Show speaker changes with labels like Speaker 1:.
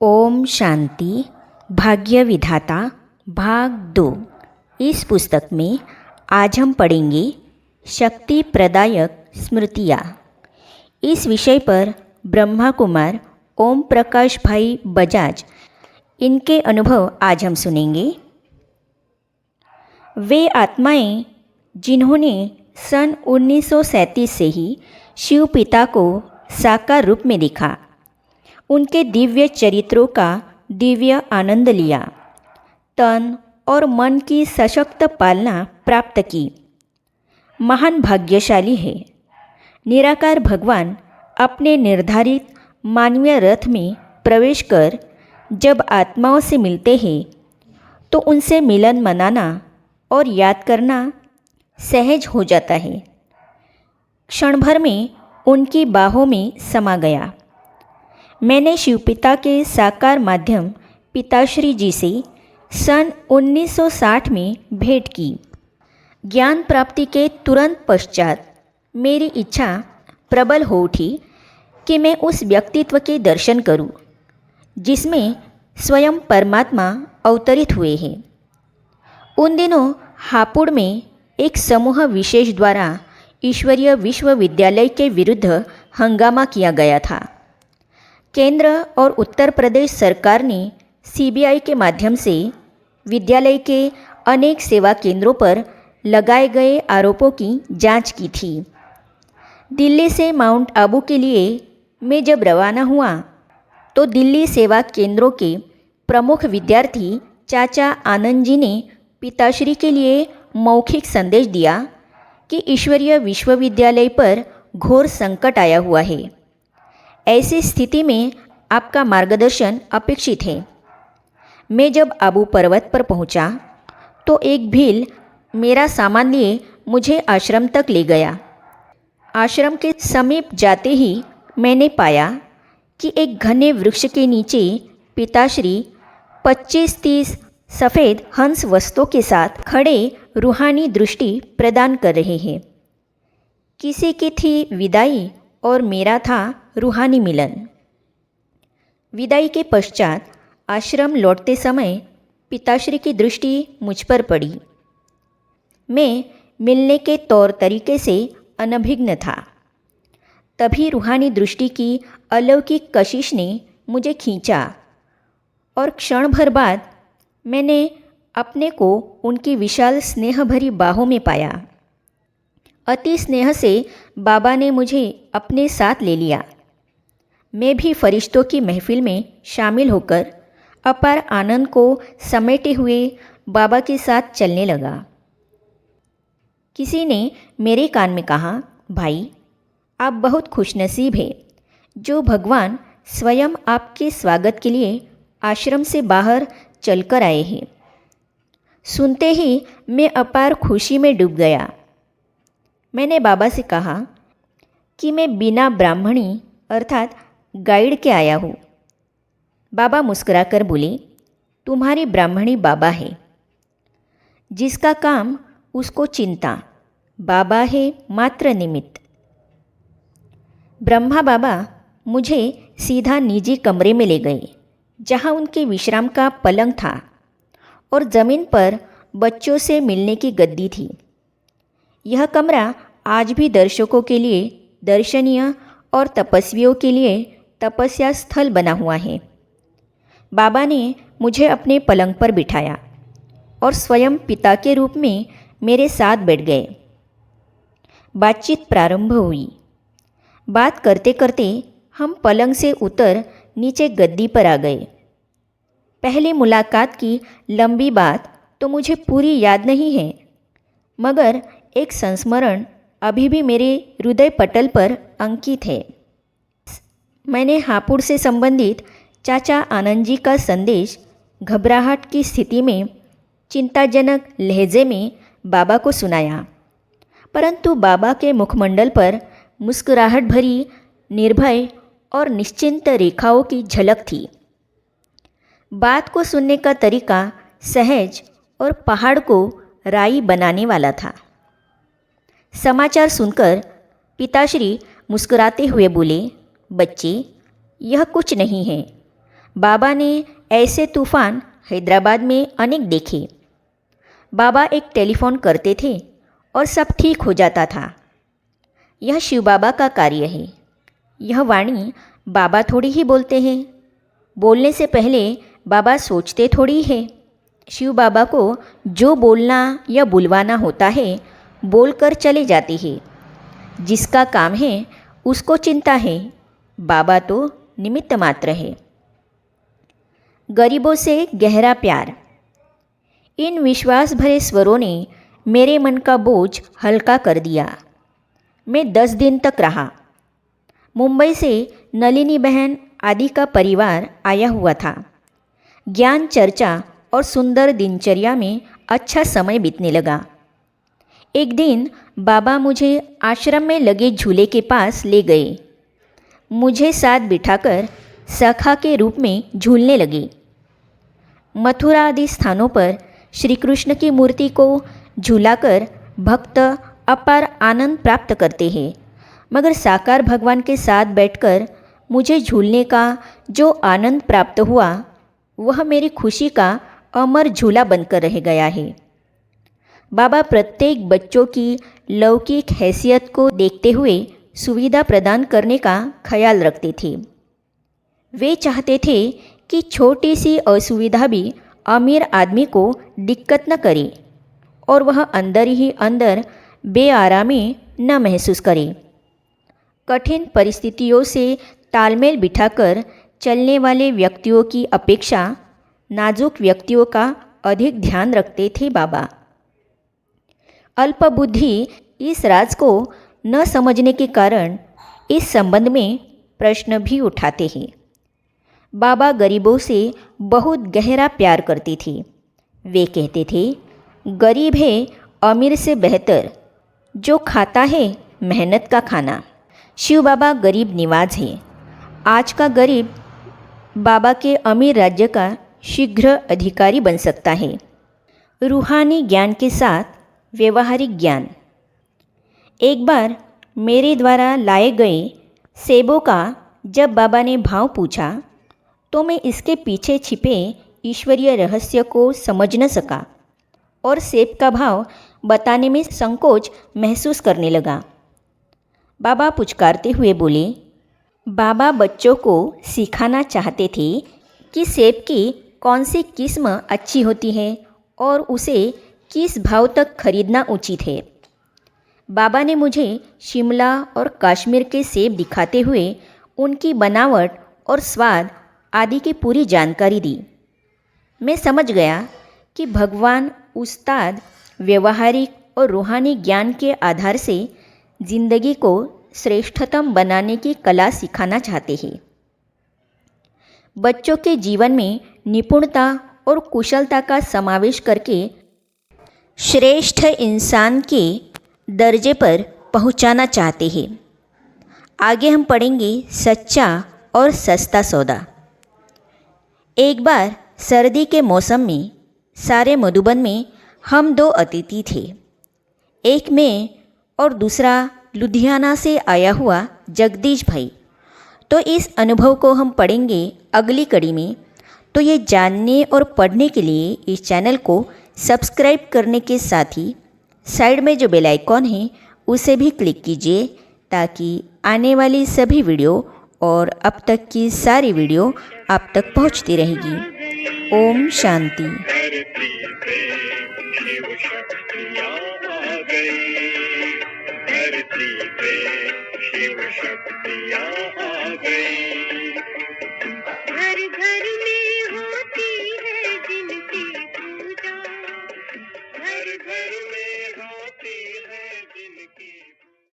Speaker 1: ओम शांति। भाग्य विधाता भाग 2। इस पुस्तक में आज हम पढ़ेंगे शक्ति प्रदायक स्मृतियाँ। इस विषय पर ब्रह्मा कुमार ओम प्रकाश भाई बजाज इनके अनुभव आज हम सुनेंगे। वे आत्माएं जिन्होंने सन 1937 से ही शिव पिता को साकार रूप में देखा, उनके दिव्य चरित्रों का दिव्य आनंद लिया, तन और मन की सशक्त पालना प्राप्त की, महान भाग्यशाली है। निराकार भगवान अपने निर्धारित मानवीय रथ में प्रवेश कर जब आत्माओं से मिलते हैं तो उनसे मिलन मनाना और याद करना सहज हो जाता है। क्षण भर में उनकी बाहों में समा गया। मैंने शिवपिता के साकार माध्यम पिताश्री जी से सन 1960 में भेंट की। ज्ञान प्राप्ति के तुरंत पश्चात मेरी इच्छा प्रबल हो उठी कि मैं उस व्यक्तित्व के दर्शन करूं, जिसमें स्वयं परमात्मा अवतरित हुए हैं। उन दिनों हापुड़ में एक समूह विशेष द्वारा ईश्वरीय विश्वविद्यालय के विरुद्ध हंगामा किया गया था। केंद्र और उत्तर प्रदेश सरकार ने सीबीआई के माध्यम से विद्यालय के अनेक सेवा केंद्रों पर लगाए गए आरोपों की जांच की थी। दिल्ली से माउंट आबू के लिए मैं जब रवाना हुआ तो दिल्ली सेवा केंद्रों के प्रमुख विद्यार्थी चाचा आनंद जी ने पिताश्री के लिए मौखिक संदेश दिया कि ईश्वरीय विश्वविद्यालय पर घोर संकट आया हुआ है। ऐसी स्थिति में आपका मार्गदर्शन अपेक्षित है। मैं जब आबू पर्वत पर पहुंचा तो एक भील मेरा सामान लिए मुझे आश्रम तक ले गया। आश्रम के समीप जाते ही मैंने पाया कि एक घने वृक्ष के नीचे पिताश्री 25-30 सफ़ेद हंस वस्तुओं के साथ खड़े रूहानी दृष्टि प्रदान कर रहे हैं। किसी की थी विदाई और मेरा था रूहानी मिलन। विदाई के पश्चात आश्रम लौटते समय पिताश्री की दृष्टि मुझ पर पड़ी। मैं मिलने के तौर तरीके से अनभिज्ञ था। तभी रूहानी दृष्टि की अलौकिक कशिश ने मुझे खींचा और क्षण भर बाद मैंने अपने को उनकी विशाल स्नेह भरी बाहों में पाया। अति स्नेह से बाबा ने मुझे अपने साथ ले लिया। मैं भी फरिश्तों की महफिल में शामिल होकर अपार आनंद को समेटे हुए बाबा के साथ चलने लगा। किसी ने मेरे कान में कहा, भाई आप बहुत खुशनसीब हैं जो भगवान स्वयं आपके स्वागत के लिए आश्रम से बाहर चलकर आए हैं। सुनते ही मैं अपार खुशी में डूब गया। मैंने बाबा से कहा कि मैं बिना ब्राह्मणी अर्थात गाइड के आया हूँ। बाबा मुस्कुराकर बोले, तुम्हारी ब्राह्मणी बाबा है। जिसका काम उसको चिंता, बाबा है मात्र निमित्त। ब्रह्मा बाबा मुझे सीधा निजी कमरे में ले गए, जहाँ उनके विश्राम का पलंग था और ज़मीन पर बच्चों से मिलने की गद्दी थी। यह कमरा आज भी दर्शकों के लिए दर्शनीय और तपस्वियों के लिए तपस्या स्थल बना हुआ है। बाबा ने मुझे अपने पलंग पर बिठाया और स्वयं पिता के रूप में मेरे साथ बैठ गए। बातचीत प्रारंभ हुई। बात करते करते हम पलंग से उतर नीचे गद्दी पर आ गए। पहली मुलाकात की लंबी बात तो मुझे पूरी याद नहीं है, मगर एक संस्मरण अभी भी मेरे हृदय पटल पर अंकित है। मैंने हापुड़ से संबंधित चाचा आनंद जी का संदेश घबराहट की स्थिति में चिंताजनक लहजे में बाबा को सुनाया, परंतु बाबा के मुखमंडल पर मुस्कुराहट भरी निर्भय और निश्चिंत रेखाओं की झलक थी। बात को सुनने का तरीका सहज और पहाड़ को राई बनाने वाला था। समाचार सुनकर पिताश्री मुस्कुराते हुए बोले, बच्चे यह कुछ नहीं है, बाबा ने ऐसे तूफान हैदराबाद में अनेक देखे। बाबा एक टेलीफोन करते थे और सब ठीक हो जाता था। यह शिव बाबा का कार्य है। यह वाणी बाबा थोड़ी ही बोलते हैं। बोलने से पहले बाबा सोचते थोड़ी है। शिव बाबा को जो बोलना या बुलवाना होता है बोलकर चले जाते हैं। जिसका काम है उसको चिंता है। बाबा तो निमित्त मात्र है। गरीबों से गहरा प्यार। इन विश्वास भरे स्वरों ने मेरे मन का बोझ हल्का कर दिया। मैं 10 दिन तक रहा। मुंबई से नलिनी बहन आदि का परिवार आया हुआ था। ज्ञान चर्चा और सुंदर दिनचर्या में अच्छा समय बीतने लगा। एक दिन बाबा मुझे आश्रम में लगे झूले के पास ले गए। मुझे साथ बिठाकर सखा के रूप में झूलने लगे। मथुरा आदि स्थानों पर श्री कृष्ण की मूर्ति को झूलाकर भक्त अपार आनंद प्राप्त करते हैं, मगर साकार भगवान के साथ बैठकर मुझे झूलने का जो आनंद प्राप्त हुआ वह मेरी खुशी का अमर झूला बनकर रह गया है। बाबा प्रत्येक बच्चों की लौकिक हैसियत को देखते हुए सुविधा प्रदान करने का ख्याल रखते थे। वे चाहते थे कि छोटी सी असुविधा भी अमीर आदमी को दिक्कत न करे और वह अंदर ही अंदर बेआरामी न महसूस करे। कठिन परिस्थितियों से तालमेल बिठाकर चलने वाले व्यक्तियों की अपेक्षा नाजुक व्यक्तियों का अधिक ध्यान रखते थे बाबा। अल्पबुद्धि इस राज को न समझने के कारण इस संबंध में प्रश्न भी उठाते हैं। बाबा गरीबों से बहुत गहरा प्यार करते थे। वे कहते थे, गरीब है अमीर से बेहतर, जो खाता है मेहनत का खाना। शिव बाबा गरीब निवाज है। आज का गरीब बाबा के अमीर राज्य का शीघ्र अधिकारी बन सकता है। रूहानी ज्ञान के साथ व्यवहारिक ज्ञान। एक बार मेरे द्वारा लाए गए सेबों का जब बाबा ने भाव पूछा तो मैं इसके पीछे छिपे ईश्वरीय रहस्य को समझ न सका और सेब का भाव बताने में संकोच महसूस करने लगा। बाबा पुचकारते हुए बोले, बाबा बच्चों को सिखाना चाहते थे कि सेब की कौन सी किस्म अच्छी होती है और उसे किस भाव तक खरीदना उचित है। बाबा ने मुझे शिमला और कश्मीर के सेब दिखाते हुए उनकी बनावट और स्वाद आदि की पूरी जानकारी दी। मैं समझ गया कि भगवान उस्ताद व्यवहारिक और रूहानी ज्ञान के आधार से जिंदगी को श्रेष्ठतम बनाने की कला सिखाना चाहते हैं। बच्चों के जीवन में निपुणता और कुशलता का समावेश करके श्रेष्ठ इंसान के दर्जे पर पहुंचाना चाहते हैं। आगे हम पढ़ेंगे सच्चा और सस्ता सौदा। एक बार सर्दी के मौसम में सारे मधुबन में हम 2 अतिथि थे। एक मैं और दूसरा लुधियाना से आया हुआ जगदीश भाई। तो इस अनुभव को हम पढ़ेंगे अगली कड़ी में। तो ये जानने और पढ़ने के लिए इस चैनल को सब्सक्राइब करने के साथ ही साइड में जो बेल आइकॉन है उसे भी क्लिक कीजिए ताकि आने वाली सभी वीडियो और अब तक की सारी वीडियो आप तक पहुंचती रहेगी। ओम शांति।
Speaker 2: धरती पे शिव शक्तियाँ आ गई। धरती पे शिव शक्तियाँ आ गई।